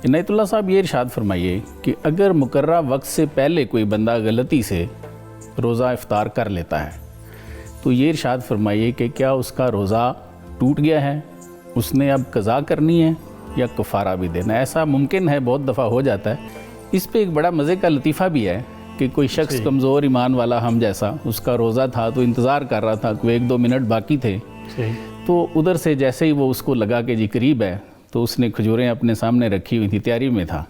عنایت اللہ صاحب یہ ارشاد فرمائیے کہ اگر مقررہ وقت سے پہلے کوئی بندہ غلطی سے روزہ افطار کر لیتا ہے تو یہ ارشاد فرمائیے کہ کیا اس کا روزہ ٹوٹ گیا ہے، اس نے اب قضا کرنی ہے یا کفارہ بھی دینا ہے؟ ایسا ممکن ہے، بہت دفعہ ہو جاتا ہے۔ اس پہ ایک بڑا مزے کا لطیفہ بھی ہے کہ کوئی شخص کمزور ایمان والا ہم جیسا، اس کا روزہ تھا تو انتظار کر رہا تھا، کوئی 1-2 منٹ باقی تھے، تو ادھر سے جیسے ہی وہ اس کو لگا کہ جی قریب ہے تو اس نے کھجوریں اپنے سامنے رکھی ہوئی تھی، تیاری میں تھا،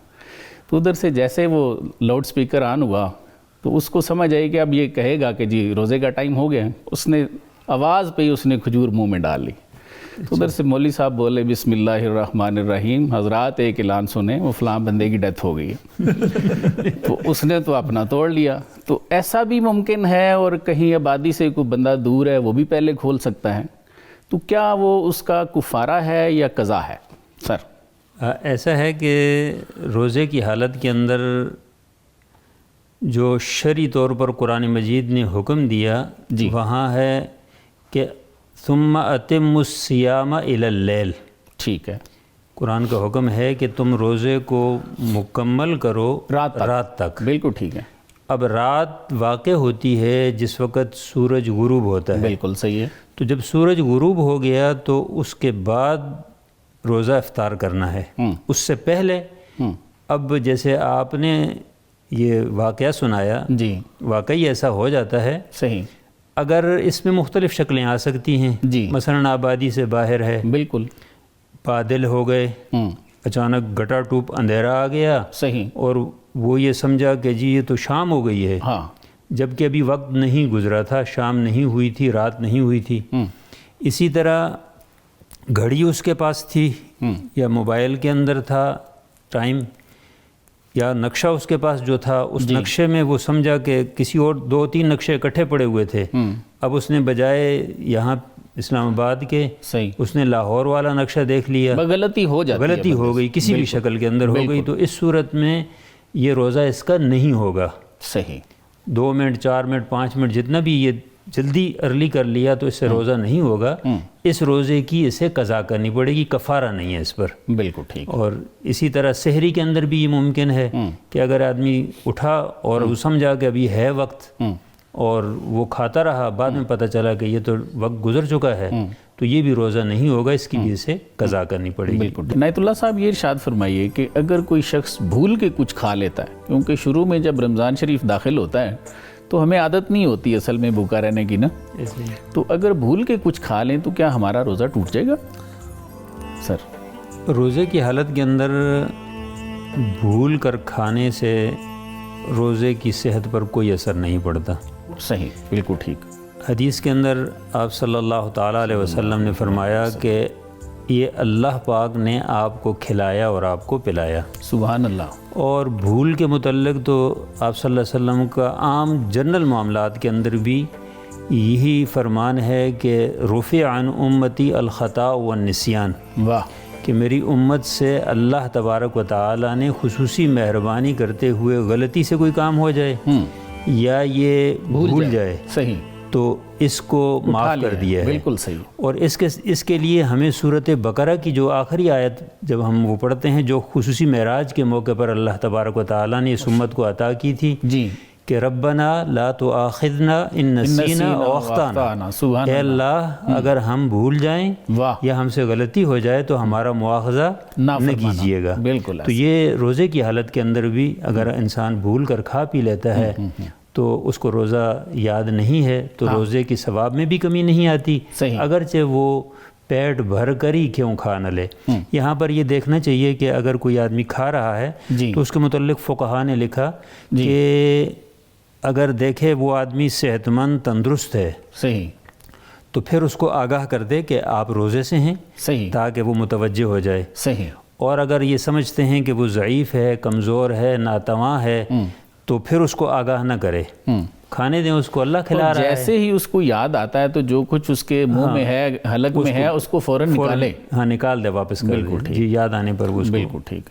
تو ادھر سے جیسے وہ لاؤڈ سپیکر آن ہوا تو اس کو سمجھ آئی کہ اب یہ کہے گا کہ جی روزے کا ٹائم ہو گیا، اس نے آواز پہ ہی اس نے کھجور منہ میں ڈال لی۔ تو ادھر سے مولوی صاحب بولے بسم اللہ الرحمن الرحیم، حضرات ایک اعلان سنیں، وہ فلاں بندے کی ڈیتھ ہو گئی ہے۔ تو اس نے تو اپنا توڑ لیا۔ تو ایسا بھی ممکن ہے، اور کہیں آبادی سے کوئی بندہ دور ہے وہ بھی پہلے کھول سکتا ہے، تو کیا وہ اس کا کفارہ ہے یا قضا ہے؟ سر ایسا ہے کہ روزے کی حالت کے اندر جو شرعی طور پر قرآن مجید نے حکم دیا وہاں ہے کہ ثم اتم الصیام الی اللیل، ٹھیک ہے، قرآن کا حکم ہے کہ تم روزے کو مکمل کرو رات تک۔ بالکل ٹھیک ہے۔ اب رات واقع ہوتی ہے جس وقت سورج غروب ہوتا ہے، بالکل صحیح ہے۔ تو جب سورج غروب ہو گیا تو اس کے بعد روزہ افطار کرنا ہے، اس سے پہلے اب جیسے آپ نے یہ واقعہ سنایا، جی واقعی ایسا ہو جاتا ہے۔ صحیح۔ اگر اس میں مختلف شکلیں آ سکتی ہیں، جی مثلا آبادی سے باہر ہے، بالکل، بادل ہو گئے، اچانک گٹا ٹوپ اندھیرا آ گیا، صحیح، اور وہ یہ سمجھا کہ جی یہ تو شام ہو گئی ہے، ہاں، جبکہ ابھی وقت نہیں گزرا تھا، شام نہیں ہوئی تھی، رات نہیں ہوئی تھی۔ اسی طرح گھڑی اس کے پاس تھی یا موبائل کے اندر تھا ٹائم، یا نقشہ اس کے پاس جو تھا اس نقشے میں وہ سمجھا کہ کسی اور 2-3 نقشے اکٹھے پڑے ہوئے تھے، اب اس نے بجائے یہاں اسلام آباد کے صحیح، اس نے لاہور والا نقشہ دیکھ لیا، غلطی ہو جاتی ہے، غلطی ہو گئی کسی بھی شکل کے اندر ہو گئی، تو اس صورت میں یہ روزہ اس کا نہیں ہوگا۔ صحیح، 2 منٹ 4 منٹ 5 منٹ جتنا بھی یہ جلدی ارلی کر لیا تو اس سے روزہ نہیں ہوگا، اس روزے کی اسے قضا کرنی پڑے گی، کفارہ نہیں ہے اس پر۔ بالکل ٹھیک۔ اور اسی طرح سحری کے اندر بھی یہ ممکن ہے کہ اگر آدمی اٹھا اور وہ سمجھا کہ ابھی ہے وقت اور وہ کھاتا رہا، بعد میں پتہ چلا کہ یہ تو وقت گزر چکا ہے، تو یہ بھی روزہ نہیں ہوگا، اس کی بھی اسے قضا کرنی پڑے گی۔ بالکل۔ عنایت اللہ صاحب یہ ارشاد فرمائیے کہ اگر کوئی شخص بھول کے کچھ کھا لیتا ہے، کیونکہ شروع میں جب رمضان شریف داخل ہوتا ہے تو ہمیں عادت نہیں ہوتی اصل میں بھوکا رہنے کی نا، تو اگر بھول کے کچھ کھا لیں تو کیا ہمارا روزہ ٹوٹ جائے گا؟ سر روزے کی حالت کے اندر بھول کر کھانے سے روزے کی صحت پر کوئی اثر نہیں پڑتا۔ صحیح، بالکل ٹھیک۔ حدیث کے اندر آپ صلی اللہ تعالیٰ علیہ وسلم نے فرمایا کہ یہ اللہ پاک نے آپ کو کھلایا اور آپ کو پلایا۔ سبحان اللہ۔ اور بھول کے متعلق تو آپ صلی اللہ علیہ وسلم کا عام جنرل معاملات کے اندر بھی یہی فرمان ہے کہ رفع عن امتی الخطا والنسیان، واہ، کہ میری امت سے اللہ تبارک و تعالیٰ نے خصوصی مہربانی کرتے ہوئے غلطی سے کوئی کام ہو جائے یا یہ بھول جائے، صحیح، تو اس کو معاف کر دیا ہے۔ بالکل صحیح۔ اور اس کے لیے ہمیں سورۃ بقرہ کی جو آخری آیت جب ہم وہ پڑھتے ہیں، جو خصوصی معراج کے موقع پر اللہ تبارک و تعالیٰ نے اس امت کو عطا کی تھی، جی، کہ ربنا لا تؤاخذنا ان نسینا او اخطانا، اے اللہ اگر ہم بھول جائیں یا ہم سے غلطی ہو جائے تو ہمارا مواخذہ نہ کیجیے گا۔ بالکل۔ تو یہ روزے کی حالت کے اندر بھی اگر انسان بھول کر کھا پی لیتا ہے تو اس کو روزہ یاد نہیں ہے تو روزے کی ثواب میں بھی کمی نہیں آتی، اگرچہ وہ پیٹ بھر کر ہی کیوں کھا نہ لے۔ یہاں پر یہ دیکھنا چاہیے کہ اگر کوئی آدمی کھا رہا ہے تو اس کے متعلق فقہا نے لکھا کہ اگر دیکھے وہ آدمی صحت مند تندرست ہے، صحیح، تو پھر اس کو آگاہ کر دے کہ آپ روزے سے ہیں، صحیح، تاکہ وہ متوجہ ہو جائے۔ صحیح۔ اور اگر یہ سمجھتے ہیں کہ وہ ضعیف ہے، کمزور ہے، ناتواں ہے، تو پھر اس کو آگاہ نہ کرے، کھانے دیں اس کو، اللہ کھلا رہا ہے۔ جیسے ہی اس کو یاد آتا ہے تو جو کچھ اس کے منہ میں ہے، حلق میں ہے، اس کو فوراً نکالے، ہاں نکال دے، واپس کر دے، جی یاد آنے پر وہ اس کو۔ بالکل ٹھیک۔